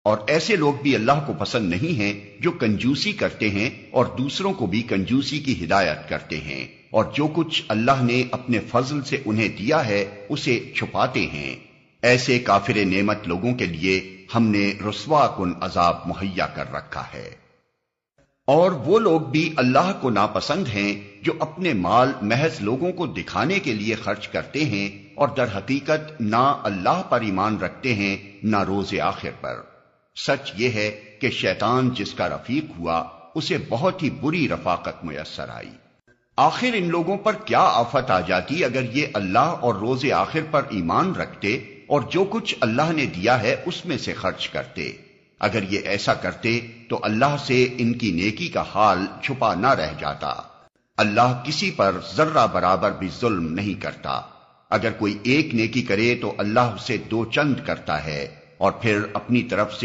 اور ایسے لوگ بھی اللہ کو پسند نہیں ہیں جو کنجوسی کرتے ہیں اور دوسروں کو بھی کنجوسی کی ہدایت کرتے ہیں، اور جو کچھ اللہ نے اپنے فضل سے انہیں دیا ہے اسے چھپاتے ہیں۔ ایسے کافر نعمت لوگوں کے لیے ہم نے رسوا کن عذاب مہیا کر رکھا ہے۔ اور وہ لوگ بھی اللہ کو ناپسند ہیں جو اپنے مال محض لوگوں کو دکھانے کے لیے خرچ کرتے ہیں اور در حقیقت نہ اللہ پر ایمان رکھتے ہیں نہ روز آخر پر۔ سچ یہ ہے کہ شیطان جس کا رفیق ہوا اسے بہت ہی بری رفاقت میسر آئی۔ آخر ان لوگوں پر کیا آفت آ جاتی اگر یہ اللہ اور روز آخر پر ایمان رکھتے اور جو کچھ اللہ نے دیا ہے اس میں سے خرچ کرتے۔ اگر یہ ایسا کرتے تو اللہ سے ان کی نیکی کا حال چھپا نہ رہ جاتا۔ اللہ کسی پر ذرہ برابر بھی ظلم نہیں کرتا۔ اگر کوئی ایک نیکی کرے تو اللہ اسے دو چند کرتا ہے اور پھر اپنی طرف سے